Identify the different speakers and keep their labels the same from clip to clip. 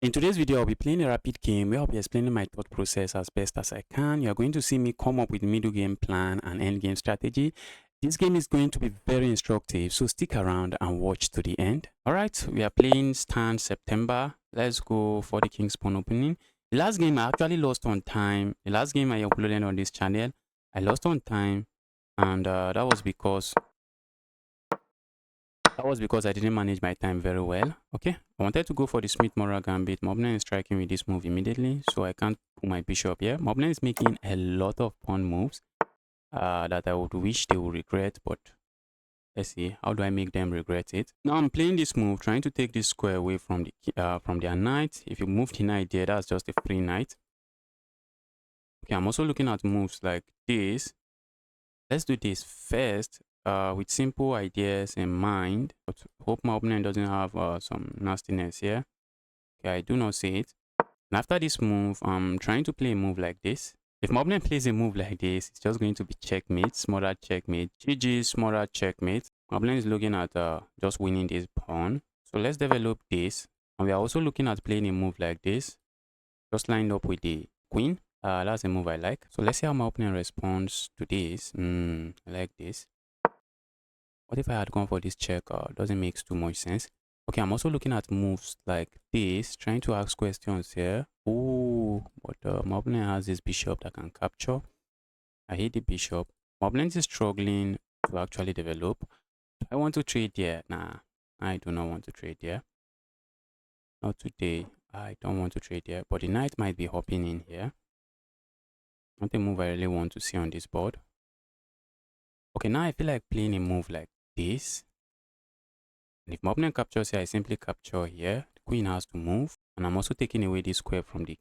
Speaker 1: In today's video, I'll be playing a rapid game where I'll be explaining my thought process as best as I can. You're going to see me come up with middle game plan and end game strategy. This game is going to be very instructive, so stick around and watch to the end. Alright, we are playing Stand September. Let's go for the King's Pawn opening. The last game I actually lost on time. The last game I uploaded on this channel, I lost on time, and that was because I didn't manage my time very well. Okay, I wanted to go for the Smith-Morra Gambit. Mobland is striking with this move immediately, so I can't put my bishop here. Mobland is making a lot of pawn moves that I would wish they would regret, but let's see, how do I make them regret it? Now I'm playing this move, trying to take this square away from their knight. If you move the knight there, that's just a free knight. Okay, I'm also looking at moves like this. Let's do this first. With simple ideas in mind, but hope my opponent doesn't have some nastiness here. Okay, I do not see it. And after this move, I'm trying to play a move like this. If my opponent plays a move like this, it's just going to be checkmate, smaller checkmate, GG, smaller checkmate. My opponent is looking at just winning this pawn. So let's develop this. And we are also looking at playing a move like this, just lined up with the queen. That's a move I like. So let's see how my opponent responds to this. I like this. What if I had gone for this check? Doesn't make too much sense. Okay, I'm also looking at moves like this, trying to ask questions here. Oh, but my opponent has this bishop that can capture. I hate the bishop. My opponent is struggling to actually develop. I want to trade here. Nah, I do not want to trade here. Not today. I don't want to trade here. But the knight might be hopping in here. Not a move I really want to see on this board. Okay, now I feel like playing a move like this. And if my opponent captures here, I simply capture here. The queen has to move. And I'm also taking away this square from the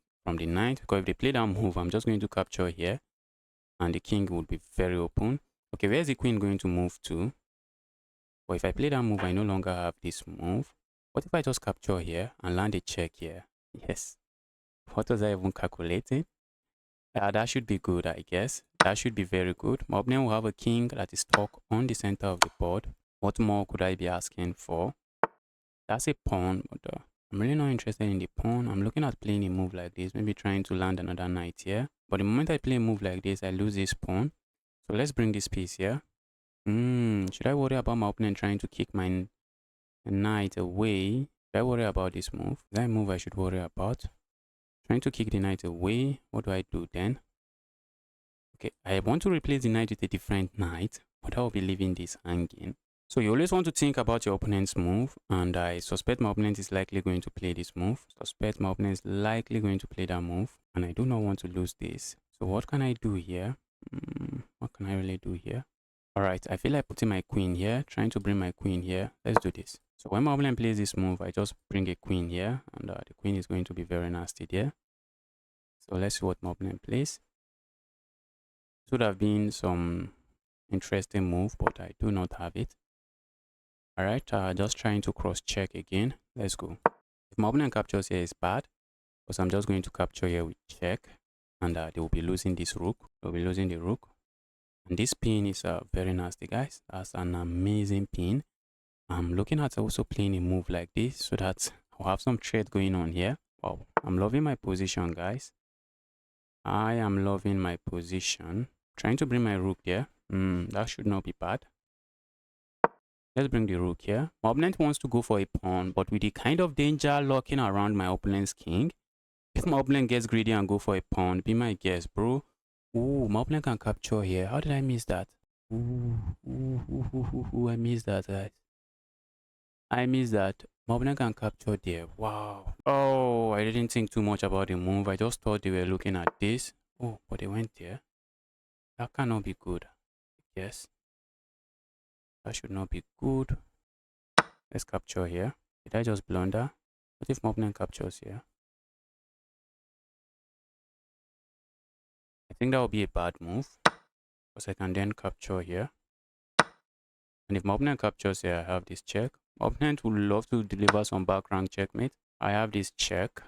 Speaker 1: knight. Because if they play that move, I'm just going to capture here. And the king would be very open. Okay, where's the queen going to move to? But if I play that move, I no longer have this move. What if I just capture here and land a check here? Yes. What was I even calculating? That should be good, I guess. That should be very good. My opponent will have a king that is stuck on the center of the board. What more could I be asking for? That's a pawn, but I'm really not interested in the pawn. I'm looking at playing a move like this, maybe trying to land another knight here. But the moment I play a move like this, I lose this pawn. So let's bring this piece here. Should I worry about my opponent trying to kick my knight away? Should I worry about this move? Is that a move I should worry about? Trying to kick the knight away. What do I do then? Okay, I want to replace the knight with a different knight, but I will be leaving this hanging. So you always want to think about your opponent's move, and I suspect my opponent is likely going to play this move. Suspect my opponent is likely going to play that move, and I do not want to lose this. So what can I do here? What can I really do here? All right, I feel like putting my queen here, trying to bring my queen here. Let's do this. So when my opponent plays this move, I just bring a queen here, and the queen is going to be very nasty there. So let's see what my opponent plays. Should have been some interesting move, but I do not have it. All right, just trying to cross check again. Let's go. If my opponent captures here is bad, because I'm just going to capture here with check, and they will be losing this rook. They'll be losing the rook. And this pin is very nasty, guys. That's an amazing pin. I'm looking at also playing a move like this so that I'll have some trade going on here. Wow, I'm loving my position, guys. I am loving my position. Trying to bring my rook there. That should not be bad. Let's bring the rook here. My opponent wants to go for a pawn, but with the kind of danger lurking around my opponent's king, if my opponent gets greedy and go for a pawn, be my guest, bro. Ooh, my opponent can capture here. How did I miss that? I missed that, guys. I missed that. My opponent can capture there. Wow. Oh, I didn't think too much about the move. I just thought they were looking at this. Oh, but they went there. That cannot be good. Yes. That should not be good. Let's capture here. Did I just blunder? What if my opponent captures here? I think that would be a bad move, because I can then capture here. And if my opponent captures here, I have this check. My opponent would love to deliver some background checkmate. I have this check.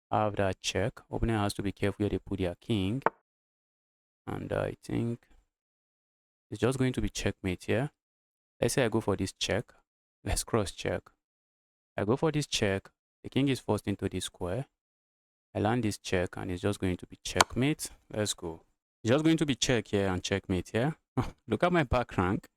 Speaker 1: I have that check. Opponent has to be careful where they put their king. And I think it's just going to be checkmate here. Let's say I go for this check. Let's cross check. I go for this check. The king is forced into this square. I land this check and it's just going to be checkmate. Let's go. It's just going to be check here and checkmate here. Look at my back rank.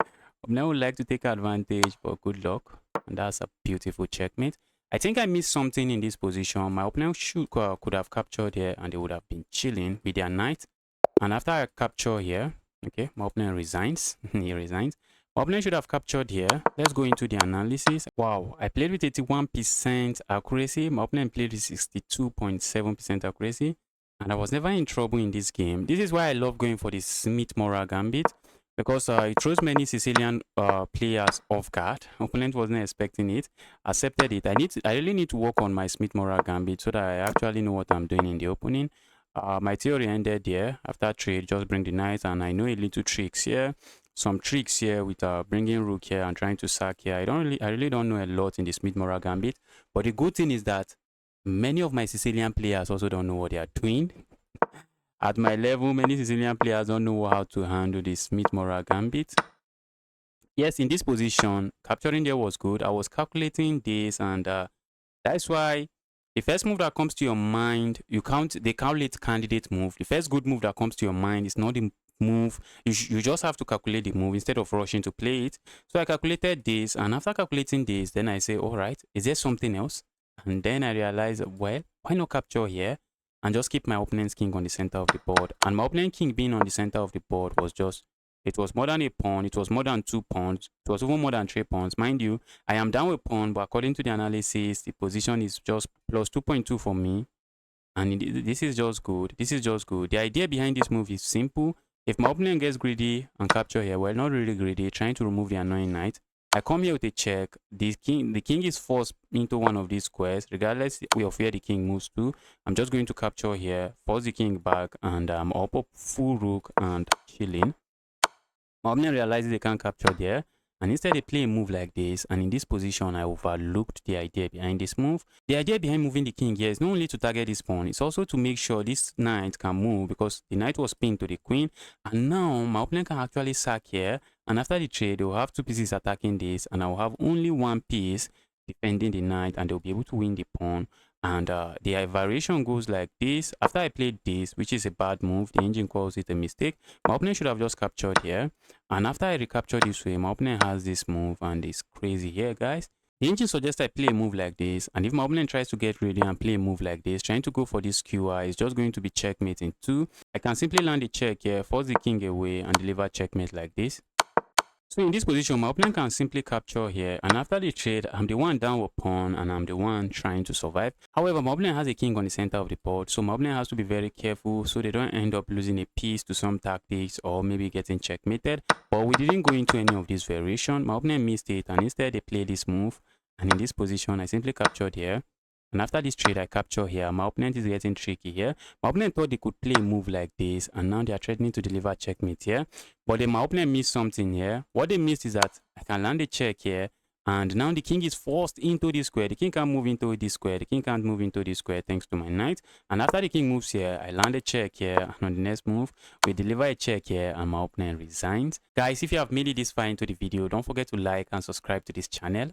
Speaker 1: Opponent would like to take advantage, but good luck. And that's a beautiful checkmate. I think I missed something in this position. My opponent could have captured here and they would have been chilling with their knight. And after I capture here, okay, my opponent resigns. He resigns. My opponent should have captured here. Let's go into the analysis. Wow, I played with 81% accuracy. My opponent played with 62.7% accuracy. And I was never in trouble in this game. This is why I love going for the Smith-Morra Gambit, because it throws many Sicilian players off guard. Opponent wasn't expecting it, accepted it. I really need to work on my Smith-Morra Gambit so that I actually know what I'm doing in the opening. My theory ended there. After trade, just bring the knight, and I know a little tricks here. Some tricks here with bringing rook here and trying to sack here. I really don't know a lot in the Smith-Morra Gambit. But the good thing is that many of my Sicilian players also don't know what they are doing. At my level, many Sicilian players don't know how to handle the Smith-Morra Gambit. Yes, in this position, capturing there was good. I was calculating this, and that's why the first move that comes to your mind, they calculate candidate move. The first good move that comes to your mind is not the move. You just have to calculate the move instead of rushing to play it. So I calculated this, and after calculating this, then I say, all right, is there something else? And then I realized, well, why not capture here and just keep my opponent's king on the center of the board? And my opponent's king being on the center of the board was just, it was more than a pawn, it was more than 2 pawns, it was even more than 3 pawns. Mind you, I am down with pawn, but according to the analysis, the position is just plus 2.2 for me. And this is just good. This is just good. The idea behind this move is simple. If my opponent gets greedy and capture here, well, not really greedy, trying to remove the annoying knight, I come here with a check. The king is forced into one of these squares, regardless of where the king moves to. I'm just going to capture here, force the king back, and I'm up full rook and chilling. My opponent realizes they can't capture there, and instead they play a move like this. And in this position, I overlooked the idea behind this move. The idea behind moving the king here is not only to target this pawn, it's also to make sure this knight can move, because the knight was pinned to the queen. And now my opponent can actually sack here, and after the trade, they will have 2 pieces attacking this, and I will have only 1 piece defending the knight, and they'll be able to win the pawn. And the variation goes like this. After I played this, which is a bad move, the engine calls it a mistake. My opponent should have just captured here. And after I recapture this way, my opponent has this move, and it's crazy here, guys. The engine suggests I play a move like this, and if my opponent tries to get ready and play a move like this, trying to go for this QR, is just going to be checkmate in 2. I can simply land a check here, force the king away, and deliver checkmate like this. So in this position, my opponent can simply capture here, and after the trade, I'm the one down with pawn, and I'm the one trying to survive. However, my opponent has a king on the center of the board, so my opponent has to be very careful so they don't end up losing a piece to some tactics or maybe getting checkmated. But we didn't go into any of this variation. My opponent missed it, and instead they played this move. And in this position, I simply captured here. And after this trade, I capture here. My opponent is getting tricky here. My opponent thought they could play a move like this, and now they are threatening to deliver checkmate here. But then my opponent missed something here. What they missed is that I can land a check here, and now the king is forced into this square. The king can't move into this square. The king can't move into this square thanks to my knight. And after the king moves here, I land a check here, and on the next move, we deliver a check here, and my opponent resigns. Guys, if you have made it this far into the video, don't forget to like and subscribe to this channel.